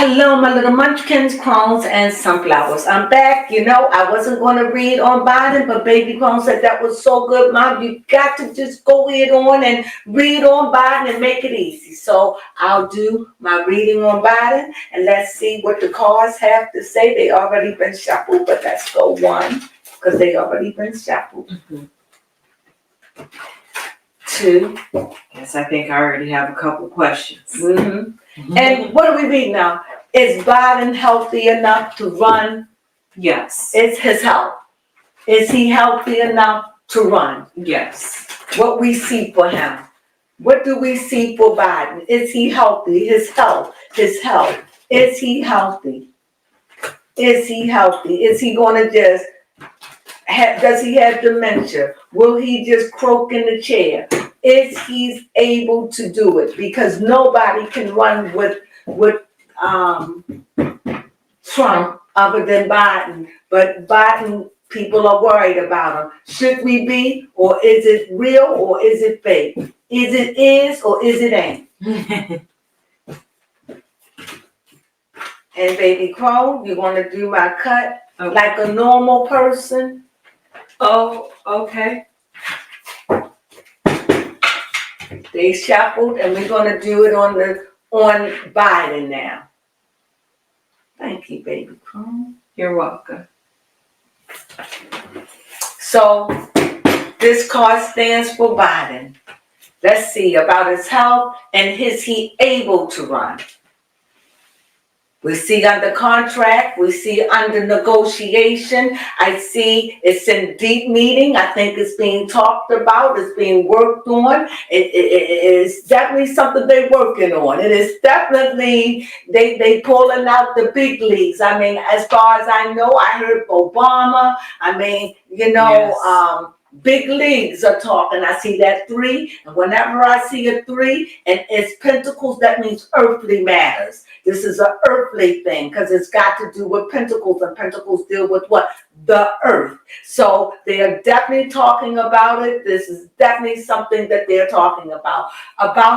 Hello, my little munchkins, crones, and sunflowers. I'm back. I wasn't going to read on Biden, but Baby Crone said that was so good, Mom. You got to just go ahead on and read on Biden and make it easy. So I'll do my reading on Biden, and let's see what the cards have to say. They already been shuffled, but let's go one, because they already been shuffled. Two. Yes, I think I already have a couple questions. And what do we read now? Is Biden healthy enough to run? Yes. It's his health. Is he healthy enough to run? Yes. What we see for him. What do we see for Biden? Is he healthy? His health. His health. Is he healthy? Is he healthy? Is he going to just does he have dementia? Will he just croak in the chair? Is he able to do it? Because nobody can run with Trump other than Biden. But Biden, people are worried about him. Should we be? Or is it real or is it fake? Is it is or is it ain't? And Baby Crone, you want to do my cut like a normal person? Oh, okay. They shuffled, and we're going to do it on Biden now. Thank you, Baby Crone. You're welcome. So this card stands for Biden. Let's see about his health and is he able to run? We see under contract, we see under negotiation. I see it's in deep meeting. I think it's being talked about, it's being worked on. It is definitely something they're working on. It is definitely, they pulling out the big leagues. I mean, as far as I know, I heard Obama. I mean, Yes. Big leagues are talking. I see that 3, and whenever I see a 3 and it's pentacles, that means earthly matters. This is an earthly thing because it's got to do with pentacles, and pentacles deal with what? The earth. So they are definitely talking about it. This is definitely something that they're talking about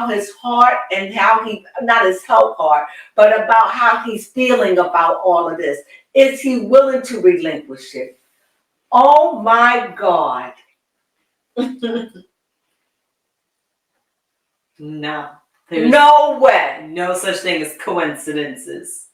his heart and how he, not his health heart, but about how he's feeling about all of this. Is he willing to relinquish it? Oh my God. No. No way. No such thing as coincidences.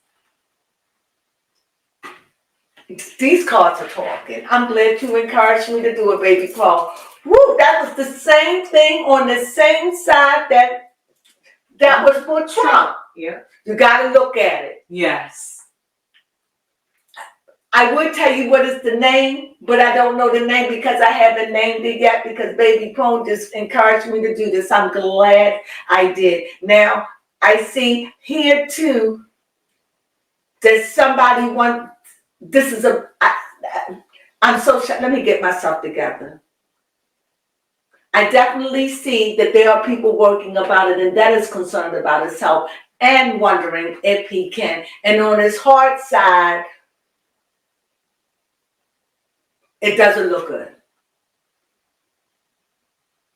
These cards are talking. I'm glad you encouraged me to do it, Baby Crone. Woo, that was the same thing on the same side that was for Trump. Yeah. You got to look at it. Yes. I would tell you what is the name, but I don't know the name because I haven't named it yet because Baby Crone just encouraged me to do this. I'm glad I did. Now, I see here too that somebody wants, this is I'm so shocked. Let me get myself together. I definitely see that there are people working about it and that is concerned about his health and wondering if he can. And on his heart side, it doesn't look good.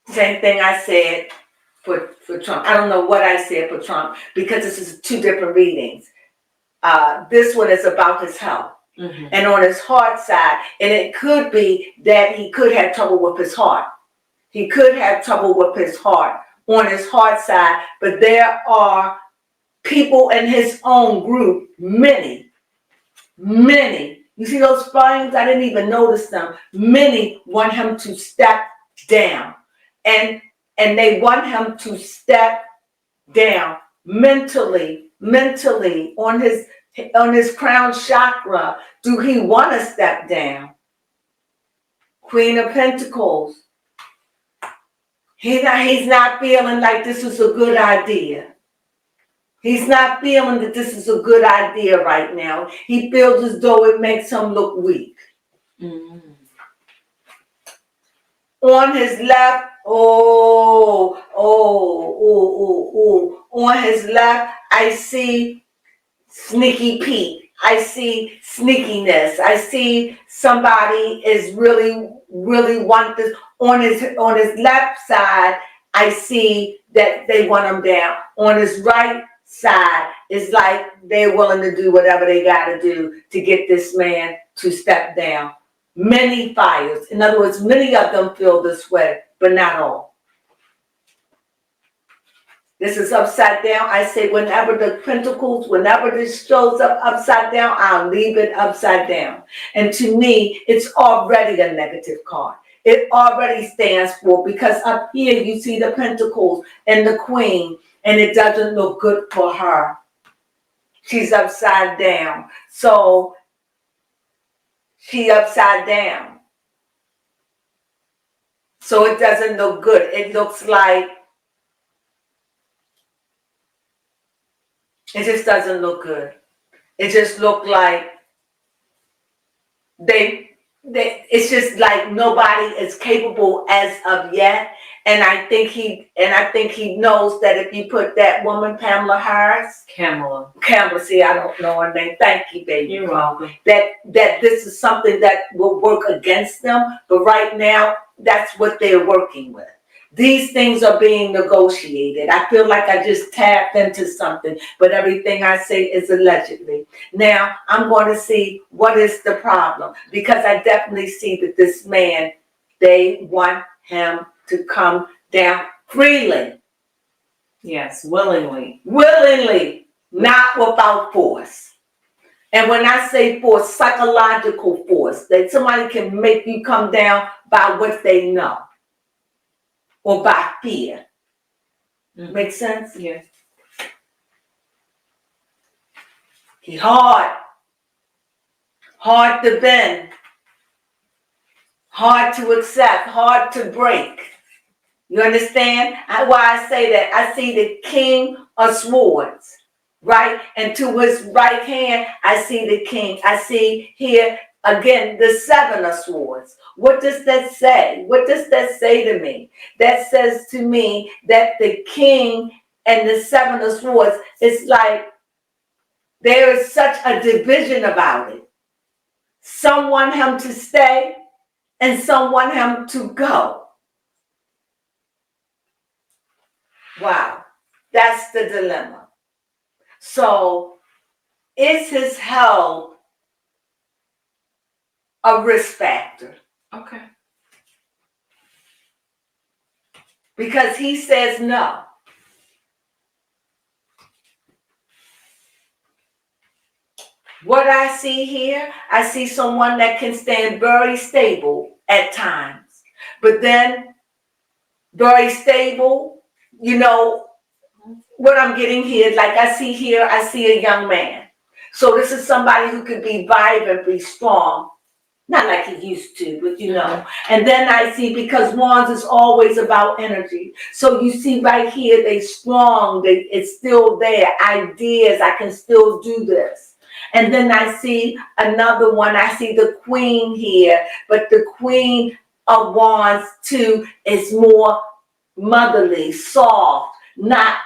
Same thing I said for Trump. I don't know what I said for Trump because this is 2 different readings. This one is about his health. And on his heart side, and it could be that he could have trouble with his heart. He could have trouble with his heart on his heart side, but there are people in his own group, many. You see those flames? I didn't even notice them. Many want him to step down. And they want him to step down mentally on his crown chakra. Do he want to step down? Queen of Pentacles. He's not feeling like this is a good idea. He's not feeling that this is a good idea right now. He feels as though it makes him look weak. On his left, on his left, I see Sneaky Pete. I see sneakiness. I see somebody is really want this. On his left side, I see that they want him down. On his right side is like they're willing to do whatever they got to do to get this man to step down. Many fires. In other words, many of them feel this way, but not all. This is upside down. I say whenever the pentacles, whenever this shows up upside down, I'll leave it upside down. And to me, it's already a negative card. It already stands for, because up here you see the pentacles and the queen, and it doesn't look good for her. She's upside down. So she upside down. So it doesn't look good. It looks like, it just doesn't look good. It just looked like it's just like nobody is capable as of yet. And I think he knows that if you put that woman, Pamela Harris. Kamala, see, I don't know her name. Thank you, baby. you're welcome. That this is something that will work against them. But right now, that's what they're working with. These things are being negotiated. I feel like I just tapped into something, but everything I say is allegedly. Now, I'm going to see what is the problem, because I definitely see that this man, they want him to come down freely. Yes, willingly. Willingly, not without force. And when I say force, psychological force, that somebody can make you come down by what they know. Or by fear. Make sense? Yeah. He hard to bend, hard to accept, hard to break. You understand why I say that? I see the King of Swords, right? And to his right hand, I see the king. I see here again the Seven of Swords. What does that say? What does that say to me? That says to me that the king and the Seven of Swords, it's like there is such a division about it. Some want him to stay and some want him to go. Wow, that's the dilemma. So is his health a risk factor? Okay. Because he says no. What I see here, I see someone that can stand very stable at times. But then, very stable, you know, what I'm getting here, like I see here, I see a young man. So this is somebody who could be vibrant, be strong. Not like he used to, but you know. And then I see, because wands is always about energy. So you see right here, they strong, it's still there. Ideas, I can still do this. And then I see another one, I see the queen here. But the queen of wands too is more motherly, soft, not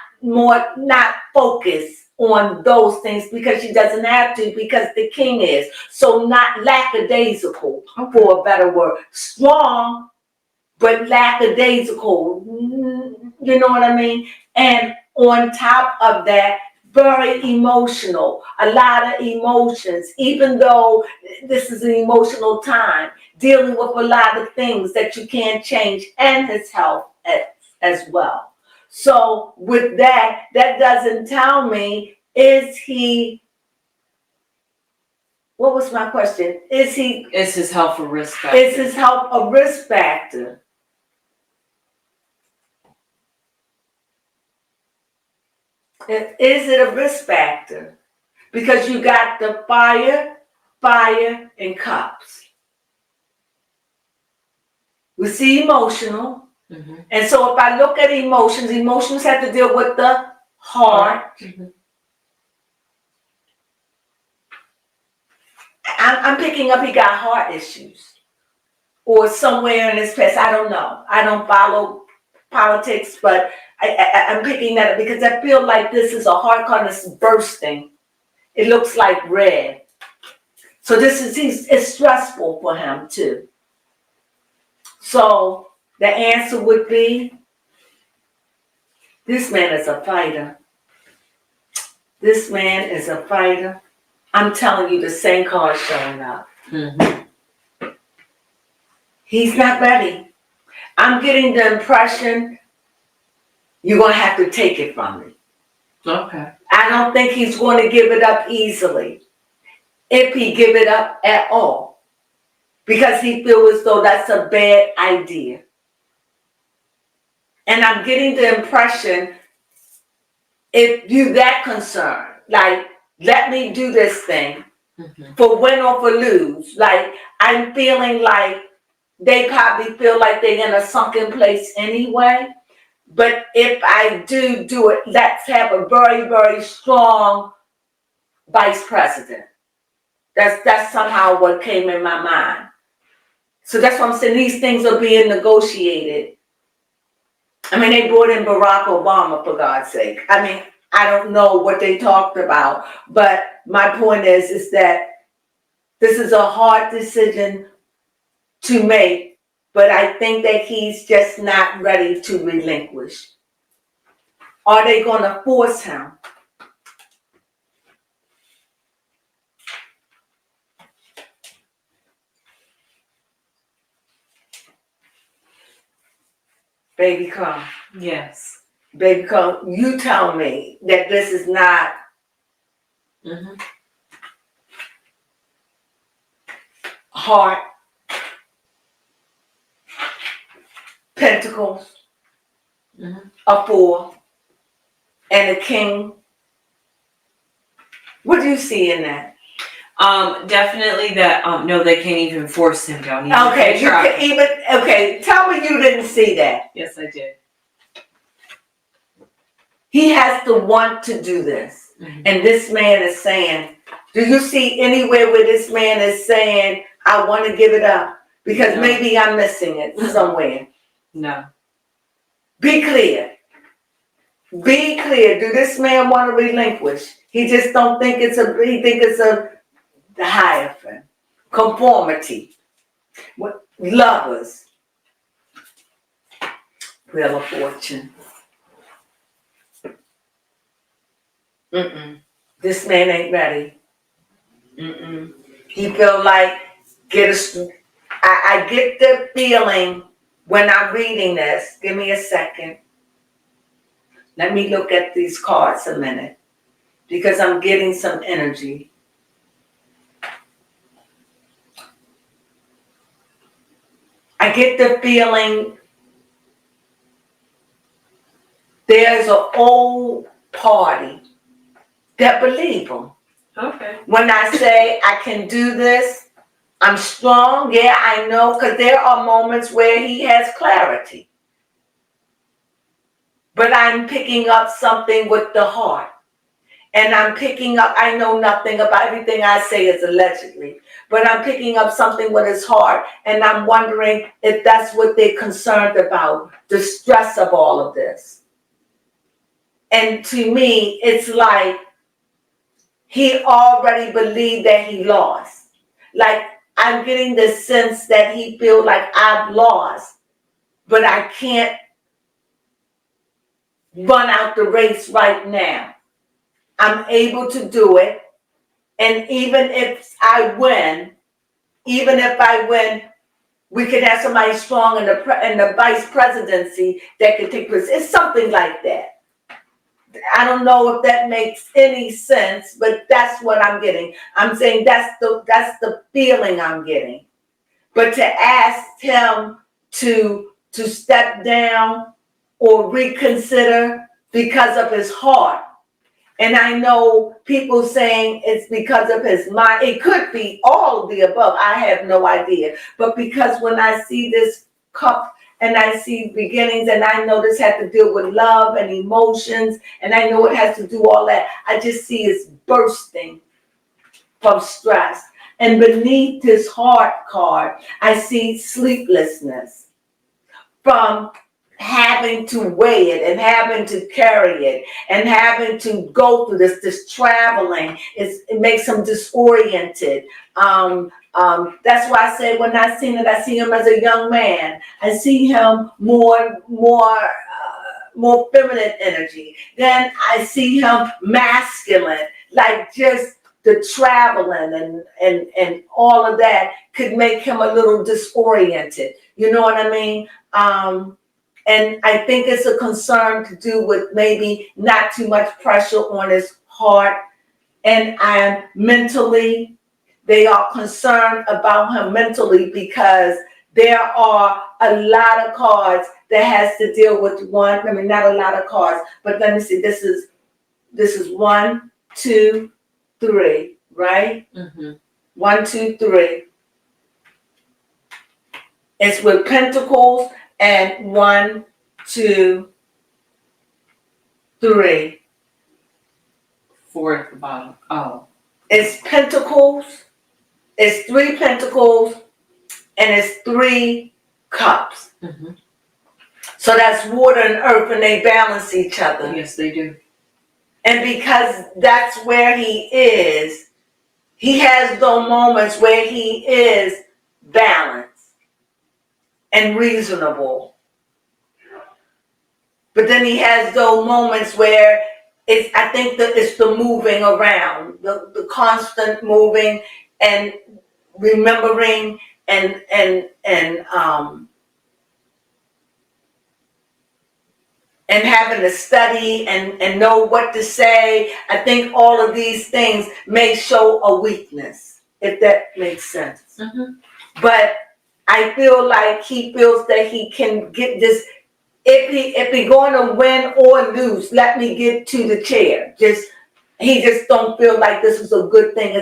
focused on those things, because she doesn't have to, because the king is. So not lackadaisical, for a better word. Strong, but lackadaisical. You know what I mean? And on top of that, very emotional, a lot of emotions, even though this is an emotional time, dealing with a lot of things that you can't change, and his health as well. So with that doesn't tell me, is he, what was my question? Is his health a risk factor? Is his health a risk factor? Is it a risk factor? Because you got the fire, and cups. We see emotional. Mm-hmm. And so if I look at emotions have to deal with the heart. Mm-hmm. I'm picking up he got heart issues. Or somewhere in his past, I don't know. I don't follow politics, but I'm picking that up because I feel like this is a heart card that's bursting. It looks like red. So it's stressful for him too. So the answer would be, this man is a fighter. This man is a fighter. I'm telling you, the same card showing up. He's not ready. I'm getting the impression you're going to have to take it from me. Okay. I don't think he's going to give it up easily, if he give it up at all, because he feels as though that's a bad idea. And I'm getting the impression, if you that concerned, like, let me do this thing for win or for lose. Like, I'm feeling like they probably feel like they're in a sunken place anyway. But if I do it, let's have a very, very strong vice president. That's somehow what came in my mind. So that's what I'm saying. These things are being negotiated. I mean, they brought in Barack Obama, for God's sake. I mean, I don't know what they talked about, but my point is that this is a hard decision to make, but I think that he's just not ready to relinquish. Are they going to force him? Baby, come. Yes. Baby, come. You tell me that this is not heart, pentacles, a 4, and a king. What do you see in that? Definitely that, no, they can't even force him down. Okay, you can even, okay, tell me you didn't see that. Yes, I did. He has to want to do this. And this man is saying, do you see anywhere where this man is saying, I want to give it up? Because maybe I'm missing it somewhere. No. Be clear. Be clear. Do this man want to relinquish? He just don't think he think it's the Hierophant. Conformity. Lovers. Wheel of Fortune. This man ain't ready. He feel like I get the feeling when I'm reading this. Give me a second. Let me look at these cards a minute, because I'm getting some energy. I get the feeling there's an old party that believe him. Okay. When I say I can do this, I'm strong, yeah, I know, because there are moments where he has clarity. But I'm picking up something with the heart. And I'm picking up, I know nothing about everything I say is allegedly, but I'm picking up something with his heart, and I'm wondering if that's what they're concerned about, the stress of all of this. And to me, it's like he already believed that he lost. Like, I'm getting the sense that he feels like I've lost, but I can't run out the race right now. I'm able to do it. And even if I win, we could have somebody strong in the vice presidency that could take place. It's something like that. I don't know if that makes any sense, but that's what I'm getting. I'm saying that's the feeling I'm getting. But to ask him to step down or reconsider because of his heart. And I know people saying it's because of his mind. It could be all of the above. I have no idea. But because when I see this cup and I see beginnings, and I know this had to deal with love and emotions, and I know it has to do all that, I just see it's bursting from stress. And beneath his heart card, I see sleeplessness from having to weigh it and having to carry it and having to go through this traveling. It makes him disoriented. That's why I say when I see him as a young man. I see him more more feminine energy. Then I see him masculine, like just the traveling and all of that could make him a little disoriented. You know what I mean? And I think it's a concern to do with maybe not too much pressure on his heart. And mentally, they are concerned about him mentally because there are a lot of cards that has to deal with one. I mean, not a lot of cards, but let me see. This is 1, 2, 3, right? 1, 2, 3. It's with Pentacles and 1, 2, 3. 4 at the bottom. Oh. It's Pentacles. It's 3 Pentacles, and it's 3 Cups. So that's water and earth, and they balance each other. Yes, they do. And because that's where he is, he has those moments where he is balanced and reasonable. But then he has those moments where I think that it's the moving around, the constant moving and remembering and having to study and know what to say. I think all of these things may show a weakness, if that makes sense. But I feel like he feels that he can get this. If he going to win or lose, let me get to the chair. He just don't feel like this is a good thing.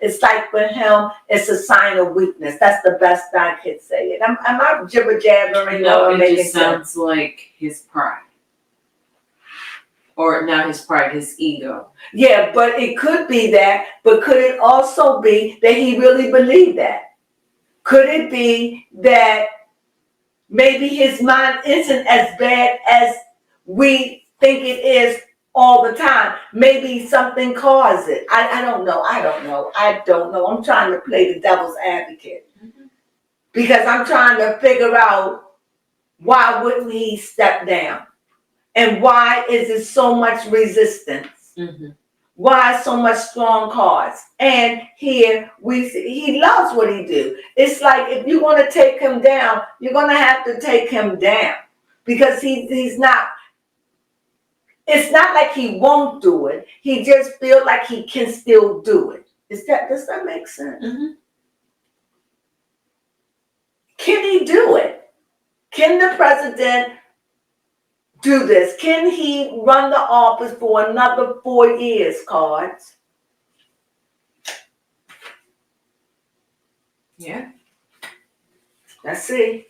It's like for him, it's a sign of weakness. That's the best I could say it. Am I jibber jabbering? No, it just sounds like his pride. Or not his pride, his ego. Yeah, but it could be that. But could it also be that he really believed that? Could it be that maybe his mind isn't as bad as we think it is all the time? Maybe something caused it. I don't know. I'm trying to play the devil's advocate. Because I'm trying to figure out why wouldn't he step down? And why is there so much resistance? Why so much strong cards? And here we see he loves what he do. It's like if you want to take him down, you're going to have to take him down because he's not. It's not like he won't do it. He just feels like he can still do it. Does that make sense? Can he do it? Can the president do this? Can he run the office for another 4 years, cards? Yeah. Let's see.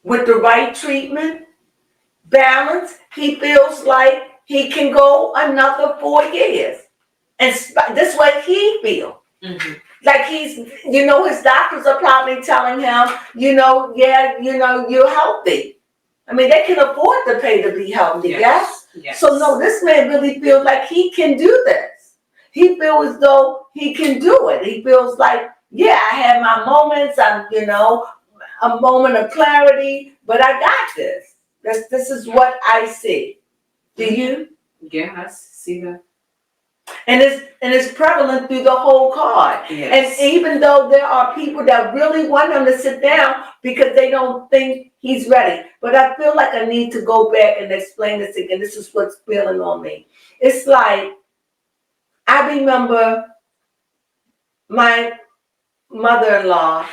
With the right treatment, balance, he feels like he can go another 4 years. And this is what he feels. Like his doctors are probably telling him, you're healthy. I mean, they can afford to pay to be healthy, yes? So no, this man really feels like he can do this. He feels as though he can do it. He feels like, yeah, I had my moments, a moment of clarity, but I got this. This is what I see. Do you? Yeah, I see that. And it's prevalent through the whole card. Yes. And even though there are people that really want him to sit down because they don't think he's ready. But I feel like I need to go back and explain this again. This is what's feeling on me. It's like, I remember my mother-in-law,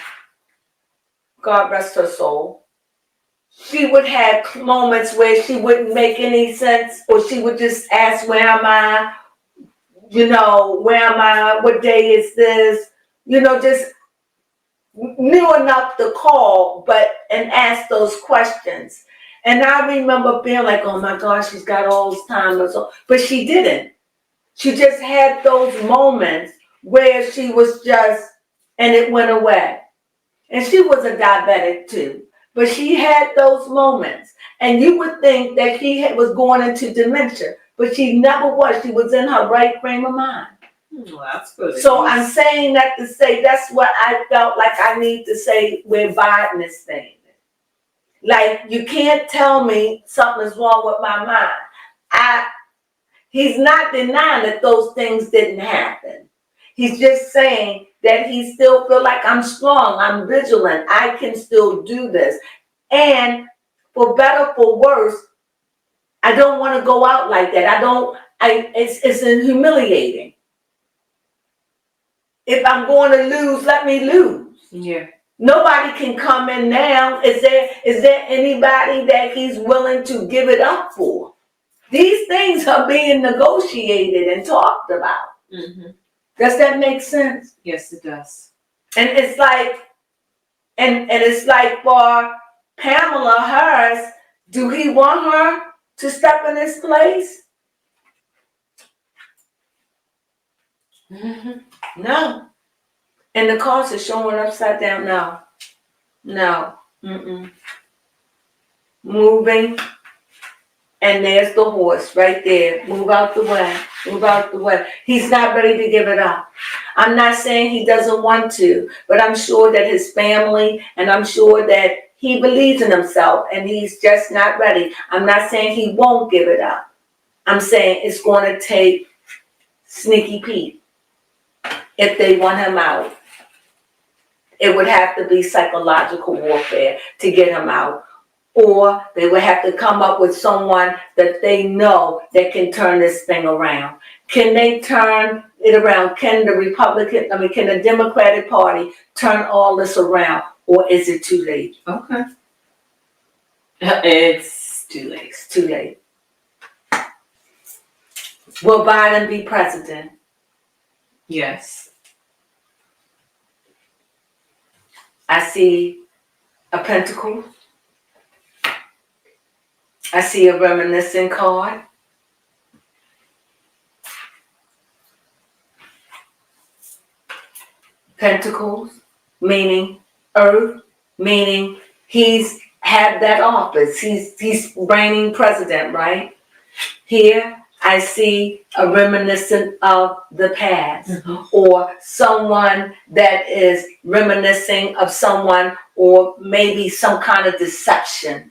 God rest her soul, she would have moments where she wouldn't make any sense, or she would just ask, where am I? Where am I? What day is this? Just knew enough to call, and ask those questions. And I remember being like, oh my gosh, she's got all this time or so. But she didn't. She just had those moments where she was just, and it went away. And she was a diabetic too. But she had those moments. And you would think that she was going into dementia. But she never was. She was in her right frame of mind. Well, that's good. So I'm saying that to say that's what I felt like I need to say where Biden is standing. Like, you can't tell me something's wrong with my mind. He's not denying that those things didn't happen. He's just saying that he still feel like I'm strong, I'm vigilant, I can still do this. And for better, for worse, I don't want to go out like that. It's humiliating. If I'm going to lose, let me lose. Yeah. Nobody can come in now. Is there anybody that he's willing to give it up for? These things are being negotiated and talked about. Mm-hmm. Does that make sense? Yes, it does. And it's like, and it's like for Pamela Harris, do he want her to step in his place? Mm-hmm. No. And the cards are showing upside down. No. Mm-mm. Moving. And there's the horse right there. Move out the way. Move out the way. He's not ready to give it up. I'm not saying he doesn't want to, but I'm sure that his family, and I'm sure that he believes in himself and he's just not ready. I'm not saying he won't give it up. I'm saying it's going to take Sneaky Pete if they want him out. It would have to be psychological warfare to get him out. Or they would have to come up with someone that they know that can turn this thing around. Can they turn it around? Can the Democratic Party turn all this around? Or is it too late? Okay. It's too late. It's too late. Will Biden be president? Yes. I see a pentacle. I see a reminiscent card. Pentacles, meaning earth, meaning he's had that office. He's reigning president, right? Here I see a reminiscent of the past, or someone that is reminiscing of someone, or maybe some kind of deception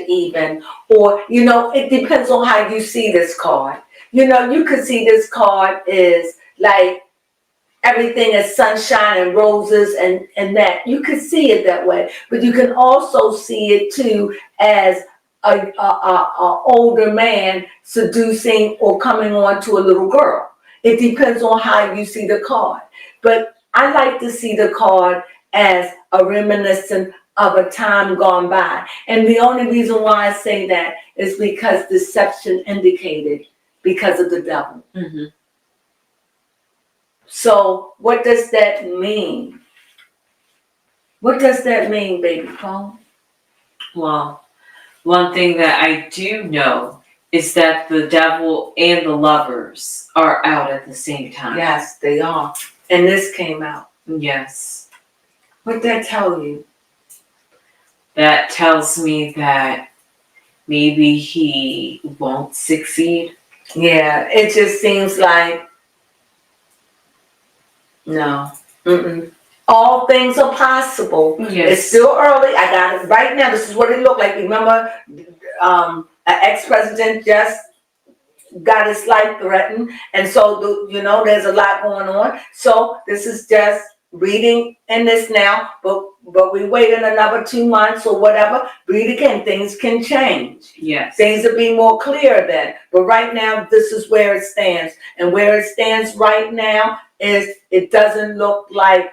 even, or, it depends on how you see this card. You could see this card is like everything is sunshine and roses and that. You could see it that way, but you can also see it too as a older man seducing or coming on to a little girl. It depends on how you see the card. But I like to see the card as a reminiscent of a time gone by. And the only reason why I say that is because deception indicated because of the devil. Mm-hmm. So what does that mean? What does that mean, baby Crone? Well, one thing that I do know is that the devil and the lovers are out at the same time. Yes, they are. And this came out. Yes. What'd that tell you? That tells me that maybe he won't succeed. Yeah, it just seems like, no. Mm-mm. All things are possible. Yes. It's still early. I got it right now. This is what it looked like. Remember, an ex-president just got his life threatened. And so, there's a lot going on. So this is just reading in this now, but we wait in another 2 months or whatever. Read again. Things can change. Yes. Things will be more clear then. But right now, this is where it stands. And where it stands right now is it doesn't look like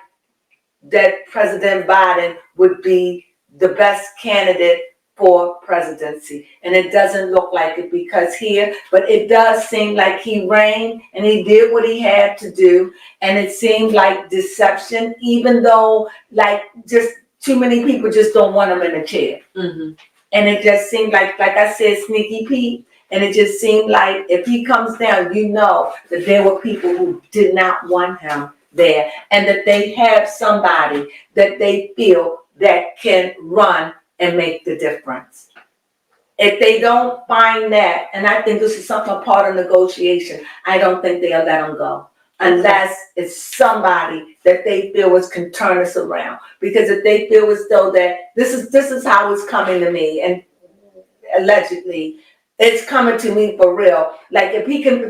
that President Biden would be the best candidate for presidency. And it doesn't look like it but it does seem like he reigned and he did what he had to do. And it seemed like deception, even though just too many people just don't want him in a chair. Mm-hmm. And it just seemed like I said, Sneaky Pete. And it just seemed like if he comes down, that there were people who did not want him there, and that they have somebody that they feel that can run and make the difference. If they don't find that, and I think this is something a part of negotiation, I don't think they'll let them go. Unless it's somebody that they feel can turn us around. Because if they feel as though that this is how it's coming to me, and allegedly it's coming to me for real. Like if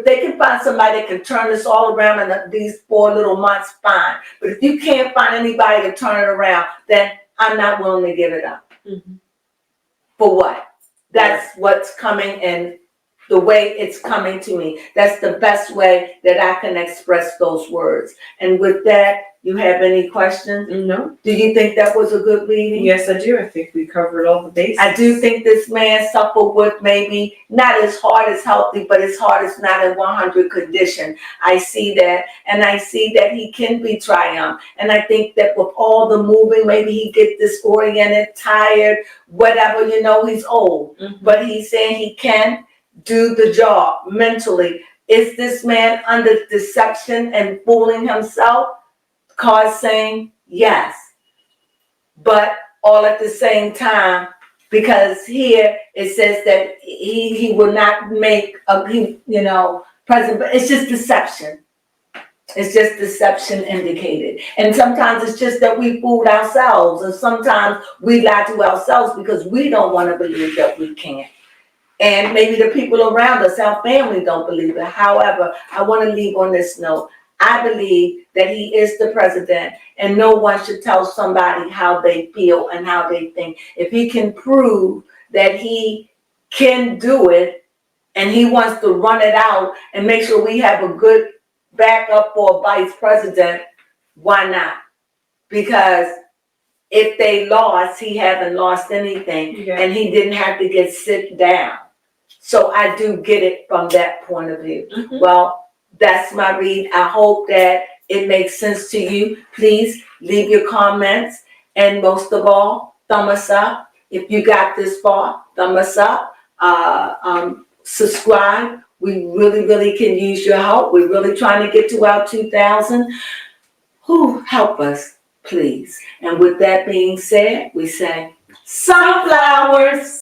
they can find somebody that can turn this all around in these 4 little months, fine. But if you can't find anybody to turn it around, then I'm not willing to give it up. Mm-hmm. For what? That's what's coming, and the way it's coming to me. That's the best way that I can express those words. And with that, you have any questions? No. Do you think that was a good reading? Yes, I do. I think we covered all the bases. I do think this man suffered with maybe not his heart is healthy, but his heart is not in 100 condition. I see that, and I see that he can be triumphed. And I think that with all the moving, maybe he get disoriented, tired, whatever, he's old. Mm-hmm. But he's saying he can do the job mentally. Is this man under deception and fooling himself? Cause saying yes, but all at the same time, because here it says that he will not make present, but it's just deception. It's just deception indicated. And sometimes it's just that we fooled ourselves, and sometimes we lie to ourselves because we don't want to believe that we can't. And maybe the people around us, our family, don't believe it. However, I want to leave on this note. I believe that he is the president, and no one should tell somebody how they feel and how they think. If he can prove that he can do it, and he wants to run it out and make sure we have a good backup for a vice president, why not? Because if they lost, he haven't lost anything, and he didn't have to get sit down. So I do get it from that point of view. Mm-hmm. Well, that's my read. I hope that it makes sense to you. Please leave your comments, and most of all, thumb us up. If you got this far, thumb us up. Subscribe. We really, really can use your help. We're really trying to get to our 2,000. Help us, please. And with that being said, we say sunflowers.